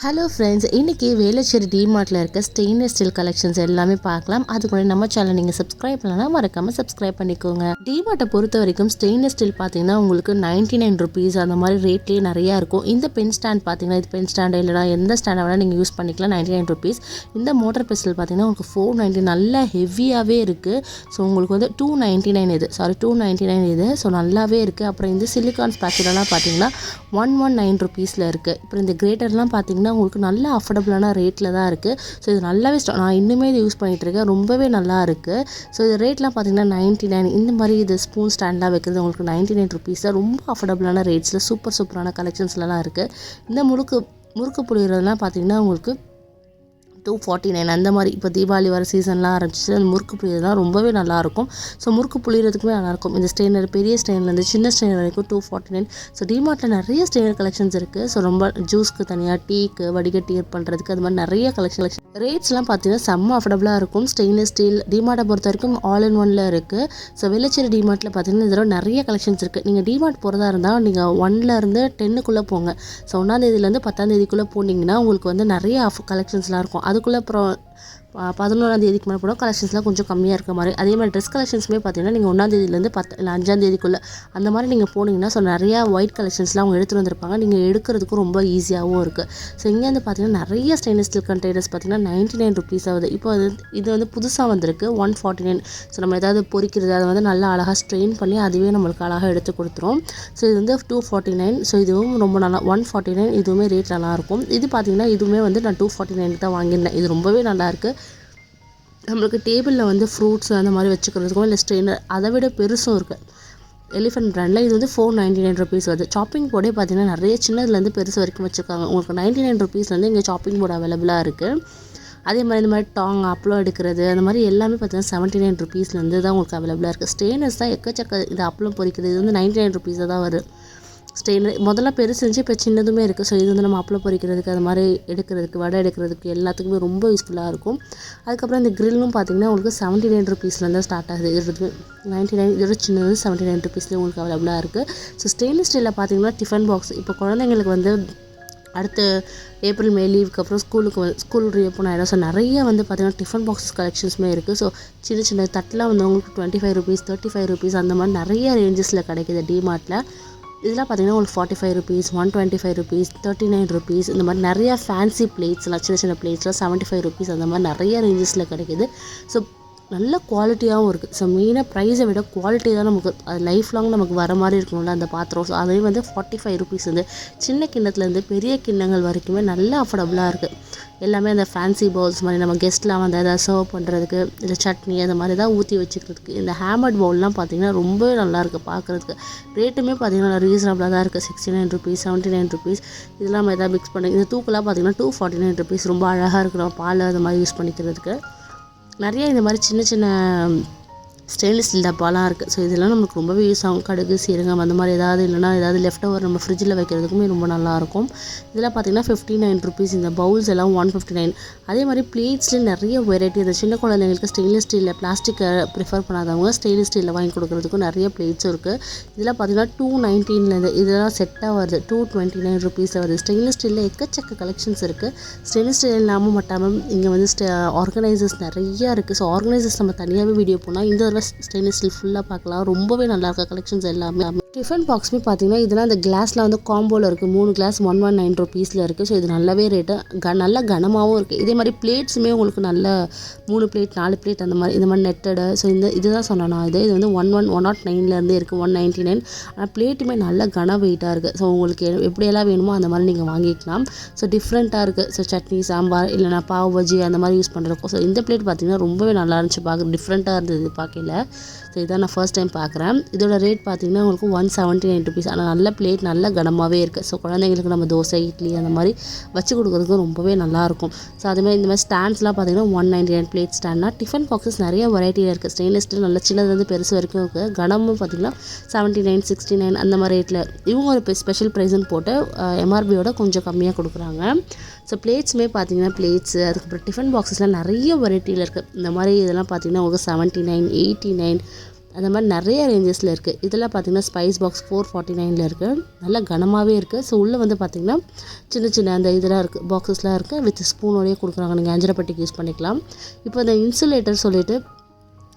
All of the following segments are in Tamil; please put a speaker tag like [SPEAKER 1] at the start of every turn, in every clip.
[SPEAKER 1] ஹலோ ஃப்ரெண்ட்ஸ், இன்றைக்கி வேளச்சேரி டிமார்ட்டில் இருக்க ஸ்டெயின்லெஸ் ஸ்டீல் கலெக்ஷன்ஸ் எல்லாமே பார்க்கலாம். அதுக்கு முன்னாடி நம்ம சேனல் நீங்கள் சப்ஸ்கிரைப் பண்ணலாம், மறக்காமல் சப்ஸ்கிரைப் பண்ணிக்கோங்க. டிமார்ட்டை பொறுத்த வரைக்கும் ஸ்டெயின்லெஸ் ஸ்டீல் பார்த்தீங்கன்னா உங்களுக்கு 99 ருபீஸ் அந்த மாதிரி ரேட்லேயே நிறையா இருக்கும். இந்த பென் ஸ்டாண்ட் பார்த்தீங்கன்னா இது பென் ஸ்டாண்டு இல்லைனா எந்த ஸ்டாண்டை வேணால் நீங்கள் யூஸ் பண்ணிக்கலாம். 99 ருபீஸ். இந்த மோட்டர் பெஸ்டல் பார்த்தீங்கன்னா உங்களுக்கு 490 நல்லா ஹெவியாகவே இருக்குது. ஸோ உங்களுக்கு வந்து 299 இது 299 இது. ஸோ நல்லாவே இருக்குது. அப்புறம் இந்த சிலிகான் ஸ்பேச்சுலலாம் பார்த்தீங்கன்னா 119 ருபீஸில் இருக்குது. அப்புறம் இந்த கிரேட்டர்லாம் பார்த்தீங்கன்னா உங்களுக்கு நல்ல அஃபோர்டபுளான ரேட்டில் தான் இருக்குது. ஸோ இது நல்லாவே நான் இன்னுமே இது யூஸ் பண்ணிகிட்டு இருக்கேன். ரொம்பவே நல்லா இருக்குது. ஸோ இது ரேட்லாம் பார்த்தீங்கன்னா 99. இந்த மாதிரி இது ஸ்பூன் ஸ்டாண்டாக வைக்கிறது உங்களுக்கு 99 ருபீஸ் தான். ரொம்ப அஃபோர்டபுளான ரேட்ஸில் சூப்பரான கலெக்ஷன்ஸ்லாம் இருக்குது. இந்த முறுக்கு புளியறதுலாம் பார்த்தீங்கன்னா உங்களுக்கு 249 அந்த மாதிரி. இப்போ தீபாவளி வர சீசன்லாம் ஆரம்பிச்சு அந்த முறுக்கு புளியறதுலாம் ரொம்பவே நல்லாயிருக்கும். ஸோ முறுக்கு புளியறதுக்குமே நல்லாயிருக்கும். இந்த ஸ்டெயினர் பெரிய ஸ்டெயின்லேருந்து சின்ன ஸ்டெயினர் வரைக்கும் 249. ஸோ டிமார்ட்டில் நிறைய ஸ்டெயினர் கலெக்ஷன்ஸ் இருக்குது. ஸோ ரொம்ப ஜூஸ்க்கு தனியாக, டீக்கு வடிகட்டி பண்ணுறதுக்கு அது மாதிரி நிறைய கலெக்ஷன். ரேட்ஸ்லாம் பார்த்தீங்கன்னா செம்ம அஃபோர்டபுளாக இருக்கும். ஸ்டெயின்லெஸ் ஸ்டீல் டிமார்ட்டை பொறுத்த வரைக்கும் ஆல் இன் ஒன்ல இருக்குது. ஸோ வேளச்சேரி டிமார்ட்டில் பார்த்தீங்கன்னா இதோட நிறைய கலெக்ஷன்ஸ் இருக்குது. நீங்கள் டிமார்ட் போகிறதா இருந்தால் நீங்கள் 1லேருந்து 10க்குள்ளே போங்க. ஸோ 1ஆந்தேதியிலேருந்து 10ஆந்தேதிக்குள்ளே போனீங்கன்னா உங்களுக்கு வந்து நிறைய கலெக்ஷன்ஸ்லாம் இருக்கும். அதுக்குள்ளே அப்புறம் 11ஆந்தேதிக்கு மேலே போனால் கலெக்ஷன்ஸ்லாம் கொஞ்சம் கம்மியாக இருக்க மாதிரி. அதே மாதிரி ட்ரெஸ் கலெக்ஷன்ஸுமே பார்த்தீங்கன்னா நீங்கள் 1ஆந்தேதியிலேருந்து 10 இல்லை 5ஆந்தேதிக்குள்ளே அந்த மாதிரி நீங்கள் போனீங்கன்னா ஸோ நிறையா ஒயிட் கலெக்ஷன்ஸ்லாம் அவங்க எடுத்துகிட்டு வந்திருப்பாங்க. நீங்கள் எடுக்கிறதுக்கும் ரொம்ப ஈஸியாகவும் இருக்குது. ஸோ இங்கே வந்து பார்த்தீங்கன்னா நிறைய ஸ்டெயின்லெஸ் ஸ்டீல் கண்டெய்னர்ஸ் பார்த்தீங்கன்னா 99 ருபீஸ் ஆகுது. இப்போ இது வந்து புதுசாக வந்திருக்கு 149. ஸோ நம்ம ஏதாவது பொரிக்கிறது அதை வந்து நல்லா அழகாக ஸ்ட்ரெயின் பண்ணி அதுவே நம்மளுக்கு அழகாக எடுத்து கொடுத்துரும். ஸோ இது வந்து 249. ஸோ இதுவும் ரொம்ப நல்லா 149. இதுவுமே ரேட் நல்லாயிருக்கும். இது பார்த்தீங்கன்னா இதுவுமே வந்து நான் 249 தான் வாங்கியிருந்தேன். இது ரொம்பவே நல்லாயிருக்கு. நம்மளுக்கு டேபிளில் வந்து ஃப்ரூட்ஸ் அந்த மாதிரி வச்சுக்கிறதுக்கும் இல்லை ஸ்ட்ரெயினர் அதை விட பெருசும் இருக்குது. எலிஃபென்ட் பிராண்டில் இது வந்து 499 ருபீஸ் வருது. சாப்பிங் போர்டே பார்த்தீங்கன்னா நிறைய சின்னதுலேருந்து பெருசு வரைக்கும் வச்சுருக்காங்க. உங்களுக்கு 99 ருபீஸ்லேருந்து இங்கே சாப்பிங் போர்டு அவைலபிளாக இருக்குது. அதே மாதிரி இந்த மாதிரி டாங் அப்பளம் எடுக்கிறது அந்த மாதிரி எல்லாமே பார்த்தீங்கன்னா 79 ருபீஸ்லேருந்து தான் உங்களுக்கு அவைலபிளாக இருக்குது. ஸ்டெயினர்ஸ் தான் எக்கச்சக்க இது அப்பளம் பொரிக்கிறது இது வந்து 99 ருபீஸாக தான் வருது. ஸ்டெயினர் முதல்ல பெருசு இருந்துச்சு, இப்போ சின்னதுமே இருக்குது. ஸோ இது வந்து நம்ம அப்பளம் பொரிக்கிறதுக்கு அது மாதிரி எடுக்கிறதுக்கு வடை எடுக்கிறதுக்கு எல்லாத்துக்குமே ரொம்ப யூஸ்ஃபுல்லாக இருக்கும். அதுக்கப்புறம் இந்த க்ரில்லும் பார்த்தீங்கன்னா உங்களுக்கு 79 ருபீஸ்லேருந்து ஸ்டார்ட் ஆகுது. இது 99. இதோட சின்னது 79 ருபீஸ்லேயே உங்களுக்கு அவைலபிளாக இருக்குது. ஸோ ஸ்டெயின்லெஸ் ஸ்டீலில் பார்த்தீங்கன்னா டிஃபன் பாக்ஸ் இப்போ குழந்தைங்களுக்கு வந்து அடுத்து ஏப்ரல் மே லீவுக்கு அப்புறம் ஸ்கூல் ரீஓப்பன் ஆகிடும். ஸோ நிறைய வந்து பார்த்திங்கன்னா டிஃபன் பாக்ஸ் கலெக்ஷன்ஸுமே இருக்குது. ஸோ சின்ன தட்டெலாம் வந்து உங்களுக்கு 25 ருபீஸ் 35 ருபீஸ் அந்த மாதிரி நிறைய ரேஞ்சஸில் கிடைக்கிது டிமார்ட்டில். இதெல்லாம் பார்த்திங்கன்னா உங்களுக்கு 45 ருபீஸ் 125 ருபீஸ் 39 ருபீஸ் இந்த மாதிரி நிறையா ஃபேன்சி பிளேட்ஸ்லாம் சின்ன பிளேட்ஸ்லாம் 75 ருபீஸ் அந்த மாதிரி நிறைய ரேஞ்சஸில் கிடைக்கிது. ஸோ நல்ல குவாலிட்டியாகவும் இருக்குது. ஸோ மெயினாக ப்ரைஸை விட குவாலிட்டி தான் நமக்கு அது லைஃப் லாங் நமக்கு வர மாதிரி இருக்கணும்ல அந்த பாத்திரம். ஸோ அதே வந்து 45 ருபீஸ் வந்து சின்ன கிண்ணத்துலேருந்து பெரிய கிண்ணங்கள் வரைக்குமே நல்ல அஃபோர்டபுளாக இருக்குது. எல்லாமே அந்த ஃபேன்சி பவுல்ஸ் மாதிரி நம்ம கெஸ்ட்லாம் வந்து எதாவது சர்வ் பண்ணுறதுக்கு இல்லை சட்னி அந்த மாதிரி தான் ஊற்றி வச்சுக்கிறதுக்கு. இந்த ஹேமர்ட் பவுல்லாம் பார்த்திங்கன்னா ரொம்பவே நல்லாயிருக்கு பார்க்குறதுக்கு. ரேட்டுமே பார்த்திங்கன்னா ரீசனபிளாக தான் இருக்குது. 69 ருபீஸ் 79 ருபீஸ். இதெல்லாம் நம்ம எதாவது மிக்ஸ் பண்ணி இந்த தூக்கெல்லாம் பார்த்திங்கன்னா 249 ருபீஸ். ரொம்ப அழகாக இருக்கிறோம் பால் அது மாதிரி யூஸ் பண்ணிக்கிறதுக்கு. நிறைய இந்த மாதிரி சின்ன ஸ்டெயின்லெஸ் ஸ்டீல் டப்பாலாம் இருக்குது. ஸோ இதெல்லாம் நமக்கு ரொம்பவே யூஸ் ஆகும். கடுகு சீரகம் அந்த மாதிரி ஏதாவது இல்லைனா ஏதாவது லெஃப்ட் ஓவர் நம்ம ஃப்ரிட்ஜில் வைக்கிறதுக்குமே ரொம்ப நல்லாயிருக்கும். இதெல்லாம் பார்த்திங்கன்னா 59 ருபீஸ். இந்த பவுல்ஸ் எல்லாம் 159. அதே மாதிரி பிளேட்ஸ்லேயும் நிறைய வெரைட்டி. அந்த சின்ன குழந்தைங்களுக்கு ஸ்டெயின்லெஸ் ஸ்டீலில் பிளாஸ்டிக்கை ப்ரிஃபர் பண்ணாதவங்க ஸ்டெயின்லெஸ் ஸ்டீலில் வாங்கி கொடுக்குறதுக்கும் நிறைய பிளேட்ஸும் இருக்குது. இதெல்லாம் பார்த்திங்கன்னா 219 இதெல்லாம் செட்டாக வருது 229 ருபீஸில் வருது. ஸ்டெயின்லெஸ் ஸ்டீலில் எக்கச்சக்க கலெக்ஷன்ஸ் இருக்குது. ஸ்டெயின்லெஸ் ஸ்டீல் இல்லாமல் மட்டும் இங்கே வந்து ஆர்கனைசர்ஸ் நிறையா இருக்குது. ஸோ ஆர்கனைசர்ஸ் நம்ம தனியாகவே வீடியோ போனால் இந்த ஸ்டெயின்லெஸ் ஸ்டீல் ஃபுல்லாக பார்க்கலாம். ரொம்பவே நல்லா இருக்க கலெக்ஷன்ஸ் எல்லாமே. டிஃபன் பாக்ஸுமே பார்த்தீங்கன்னா இதெல்லாம் அந்த கிளாஸில் வந்து காம்போவில் இருக்குது. 3 கிளாஸ் 119 ருபீஸில் இருக்குது. ஸோ இது நல்லாவே ரேட்டு நல்ல கனமாகவும் இருக்குது. இதே மாதிரி பிளேட்ஸுமே உங்களுக்கு நல்ல 3 பிளேட் 4 பிளேட் அந்த மாதிரி இந்த மாதிரி நெட்டடு. ஸோ இதுதான் சொன்னேன் நான். இது வந்து 109லேருந்தே இருக்குது 199. ஆனால் பிளேட்டுமே நல்ல கன வெயிட்டாக இருக்குது. ஸோ உங்களுக்கு எப்படியெல்லாம் வேணுமோ அந்த மாதிரி நீங்கள் வாங்கிக்கலாம். ஸோ டிஃப்ரெண்ட்டாக இருக்குது. ஸோ சட்னி சாம்பார் இல்லைனா பாவ் பஜ்ஜி அந்த மாதிரி யூஸ் பண்ணுறதுக்கும். ஸோ இந்த பிளேட் பார்த்திங்கன்னா ரொம்பவே நல்லா இருந்துச்சு பார்க்க. டிஃப்ரெண்ட்டாக இருந்தது பார்க்கல. ஸோ இதான் நான் ஃபர்ஸ்ட் டைம் பார்க்குறேன். இதோட ரேட் பார்த்திங்கன்னா உங்களுக்கு 179 ருபீஸ். ஆனால் நல்ல பிளேட் நல்ல கனமாகவே இருக்குது. ஸோ குழந்தைங்களுக்கு நம்ம தோசை இட்லி அந்த மாதிரி வச்சு கொடுக்குறதுக்கும் ரொம்பவே நல்லாயிருக்கும். ஸோ அதேமாதிரி இந்த மாதிரி ஸ்டாண்ட்ஸ்லாம் பார்த்திங்கன்னா 199 பிளேட் ஸ்டாண்ட்னா டிஃபன் பாக்ஸஸ் நிறைய வெரைட்டியில் இருக்குது. ஸ்டெயின்லெஸ் ஸ்டீல் நல்ல சின்னதுலேருந்து பெருசு வரைக்கும் இருக்குது. கனமும் பார்த்திங்கன்னா 79 69 அந்த மாதிரி ரேட்டில் இவங்க ஒரு ஸ்பெஷல் ப்ரைஸ்ன்னு போட்டு எம்ஆர்பியோட கொஞ்சம் கம்மியாக கொடுக்குறாங்க. ஸோ பிளேட்ஸுமே பார்த்திங்கன்னா பிளேட்ஸு அதுக்கப்புறம் டிஃபன் பாக்ஸஸ்லாம் நிறைய வெரைட்டியில் இருக்குது. இந்த மாதிரி இதெல்லாம் பார்த்திங்கன்னா உங்களுக்கு 79 89 அந்த மாதிரி நிறைய ரேஞ்சஸில் இருக்குது. இதெல்லாம் பார்த்திங்கன்னா ஸ்பைஸ் பாக்ஸ் 449 இருக்குது. நல்லா கனமாகவே இருக்குது. ஸோ உள்ளே வந்து பார்த்திங்கன்னா சின்ன சின்ன அந்த இதெல்லாம் இருக்குது, பாக்ஸஸ்லாம் இருக்குது. வித் ஸ்பூனோடையே கொடுக்குறாங்க. நீங்கள் அஞ்சரைப்பட்டிக்கு யூஸ் பண்ணிக்கலாம். இப்போ இந்த இன்சுலேட்டர் சொல்லிட்டு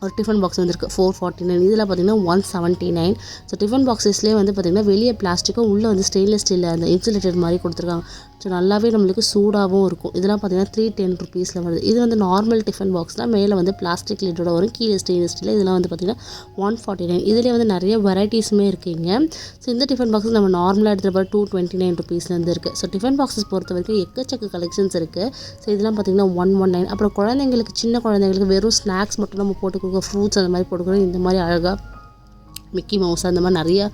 [SPEAKER 1] ஒரு டிஃபன் பாக்ஸ் வந்துருக்கு 449. இதில் பார்த்திங்கன்னா 179. ஸோ டிஃபன் பாக்ஸஸ்லேயே வந்து பார்த்திங்கன்னா வெளியே பிளாஸ்டிக்கும் உள்ளே வந்து ஸ்டெயின்லெஸ் ஸ்டீலில் அந்த இன்சுலேட்டர் மாதிரி கொடுத்துருக்காங்க. ஸோ நல்லாவே நம்மளுக்கு சூடாகவும் இருக்கும். இதெல்லாம் பார்த்திங்கன்னா 310 ருபீஸில் வருது. இது வந்து நார்மல் டிஃபன் பாக்ஸ்னால் மேலே வந்து பிளாஸ்டிக் லிட்டோட வரும், கீழே ஸ்டெயின்லெஸ் ஸ்டீல். இதெல்லாம் வந்து பார்த்திங்கன்னா 149. இதிலே வந்து நிறைய வெரைட்டிஸுமே இருக்குங்க. ஸோ இந்த டிஃபன் பாக்ஸ் நம்ம நார்மலாக எடுத்துகிட்டு போகிற 229 ருபீஸ்லேருந்து இருக்குது. ஸோ டிஃபன் பாக்ஸஸ் பொறுத்த வரைக்கும் எக்கச்சக்க கலெக்ஷன்ஸ் இருக்குது. ஸோ இதெல்லாம் பார்த்திங்கன்னா 119. அப்புறம் குழந்தைங்களுக்கு, சின்ன குழந்தைங்களுக்கு வெறும் ஸ்நாக்ஸ் மட்டும் நம்ம போட்டு கொடுக்க, ஃப்ரூட்ஸ் அந்த மாதிரி போட்டுக்கிறோம். இந்த மாதிரி அழகாக மிக்கி மவுஸ் அந்த மாதிரி நிறையா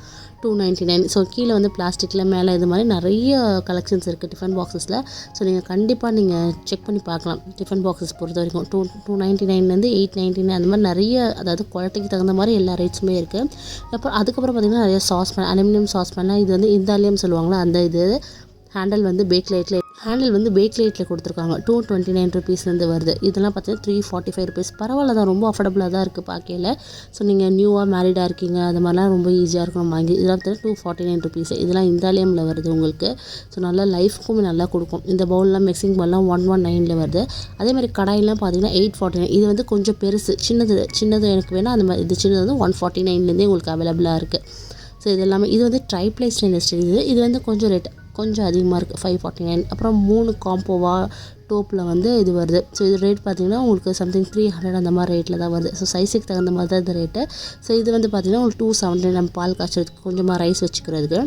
[SPEAKER 1] 299. ஸோ கீழே வந்து பிளாஸ்டிக்கில், மேலே இது மாதிரி நிறைய கலெக்ஷன்ஸ் இருக்குது டிஃபன் பாக்ஸஸில். ஸோ நீங்கள் கண்டிப்பாக நீங்கள் செக் பண்ணி பார்க்கலாம். டிஃபன் பாக்ஸஸ் பொறுத்த வரைக்கும் 299 899 அந்த மாதிரி நிறைய, அதாவது குவாலிட்டிக்கு தகுந்த மாதிரி எல்லா ரேட்ஸுமே இருக்குது. அப்புறம் அதுக்கப்புறம் பார்த்திங்கன்னா நிறைய சாஸ்பேன், அலுமினியம் சாஸ்பேன்லாம். இது வந்து இந்தாலியம் சொல்லுவாங்களா, அந்த இது ஹேண்டில் வந்து பேக் லைட்டில் கொடுத்துருக்காங்க. 229 ருபீஸ்லேருந்து வருது. இதெல்லாம் பார்த்தீங்கன்னா 345 ருபீஸ். பரவாயில்ல தான், ரொம்ப அஃபோர்டபுளாக தான் இருக்குது பார்க்கையில். ஸோ நீங்கள் நியூவாக மேரிடாக இருக்கீங்க, அது மாதிரிலாம் ரொம்ப ஈஸியாக இருக்கும் வாங்கி. இதெல்லாம் பார்த்தீங்கன்னா 249 ருபீஸ். இதெல்லாம் இந்தாலியமில் வருது உங்களுக்கு. ஸோ நல்லா லைஃப்க்கும் நல்லா கொடுக்கும். இந்த பவுல்லாம், மிக்சிங் பவுல்லாம் 119 வருது. அதே மாதிரி கடாயெல்லாம் பார்த்தீங்கன்னா 849. இது வந்து கொஞ்சம் பெருசு, சின்னது எனக்கு வேணால் அந்த மாதிரி. இது சின்னது வந்து 149லேருந்தே உங்களுக்கு அவைலபிளாக இருக்குது. ஸோ இது எல்லாமே, இது வந்து ட்ரைப்ளை ஸ்டெயின்லெஸ் ஸ்டீல். இது வந்து கொஞ்சம் ரேட் கொஞ்சம் அதிகமாக இருக்குது, 549. அப்புறம் 3 காம்போவாக டோப்பில் வந்து இது வருது. ஸோ இது ரேட் பார்த்திங்கன்னா உங்களுக்கு சம்திங் 300 அந்த மாதிரி ரேட்டில் தான் வருது. ஸோ சைஸுக்கு தகுந்த மாதிரி தான் இந்த ரேட்டு. ஸோ இது வந்து பார்த்திங்கன்னா உங்களுக்கு 270. நம்ம பால் காய்ச்சறதுக்கு, கொஞ்சமாக ரைஸ் வச்சுக்கிறதுக்கு.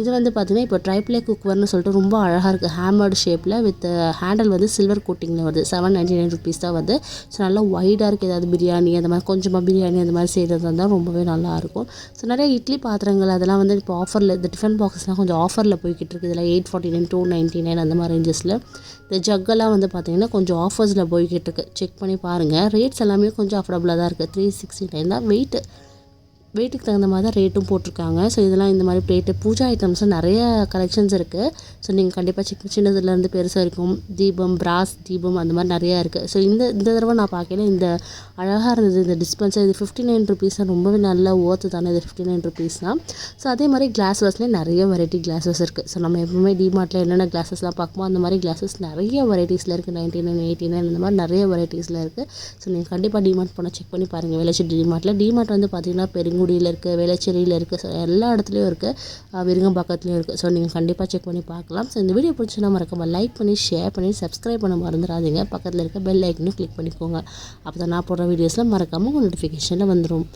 [SPEAKER 1] இது வந்து பார்த்திங்கன்னா இப்போ ட்ரைப்ளே குக்வர்னு சொல்லிட்டு ரொம்ப அழகாக இருக்குது. ஹேமர்டு ஷேப்பில் வித் ஹேண்டில் வந்து சில்வர் கோட்டிங்கில் வருது. 799 ருபீஸ் தான் வருது. ஸோ நல்லா வைடாக இருக்குது. ஏதாவது பிரியாணி அந்த மாதிரி, கொஞ்சமாக பிரியாணி அந்த மாதிரி செய்கிறது இருந்தால் ரொம்பவே நல்லாயிருக்கும். ஸோ நிறைய இட்லி பாத்திரங்கள் அதெல்லாம் வந்து இப்போ ஆஃபரில், இந்த டிஃபன் பாக்ஸ்லாம் கொஞ்சம் ஆஃபரில் போய்கிட்டு இருக்குது. இதில் 849 299 அந்த மாதிரி ரேஞ்சஸில். இந்த ஜக்கெல்லாம் வந்து பார்த்திங்கன்னா கொஞ்சம் ஆஃபர்ஸில் போய்கிட்டு இருக்குது. செக் பண்ணி பாருங்கள். ரேட்ஸ் எல்லாமே கொஞ்சம் அஃபோர்டபுளாக தான் இருக்குது. 369 தான். வெயிட்டுக்கு தகுந்த மாதிரி தான் ரேட்டும் போட்டிருக்காங்க. ஸோ இதெல்லாம் இந்த மாதிரி பிளேட்டு, பூஜா ஐட்டம்ஸில் நிறைய கலெக்ஷன்ஸ் இருக்குது. ஸோ நீங்கள் கண்டிப்பாக சின்னதுலேருந்து பெருசாக இருக்கும். தீபம், பிராஸ் தீபம் அந்த மாதிரி நிறையா இருக்குது. ஸோ இந்த தடவை நான் பார்க்கல, இந்த அழகாக இருந்தது இந்த டிஸ்பென்சர். இது 59 ருபீஸ் தான். ரொம்பவே நல்லா ஓர்த்து தானே இது 59 ருபீஸ் தான். ஸோ அதே மாதிரி கிளாஸ்வர்ஸ்லேயே நிறைய வெரைட்டி கிளாஸஸ் இருக்குது. ஸோ நம்ம எப்பவுமே டிமார்ட்டில் என்னென்ன கிளாஸஸ்லாம் பார்க்குமோ அந்த மாதிரி கிளாஸஸ் நிறைய வெரைட்டிஸில் இருக்குது. 99 89 இந்த மாதிரி நிறைய வெரைட்டிஸில் இருக்குது. ஸோ நீங்கள் கண்டிப்பாக டிமார்ட் போனால் செக் பண்ணி பாருங்கள். வேளச்சேரி டிமார்ட் வந்து பார்த்திங்கன்னா பெருங்குடியில் இருக்குது, வேளச்சேரியில் இருக்குது. ஸோ எல்லா இடத்துலையும் இருக்குது, விருங்கம்பாக்கத்துலேயும் இருக்குது. ஸோ நீங்கள் கண்டிப்பாக செக் பண்ணி பார்க்கலாம். ஸோ இந்த வீடியோ பிடிச்சுன்னா மறக்காம லைக் பண்ணி, ஷேர் பண்ணி, சப்ஸ்கிரைப் பண்ண மறந்துடாதீங்க. பக்கத்தில் இருக்க பெல் ஐக்கனும் கிளிக் பண்ணிக்கோங்க. அப்போ தான் நான் போடுற வீடியோஸ்லாம் மறக்காமல் உங்கள் நோட்டிஃபிகேஷனில் வந்துடும்.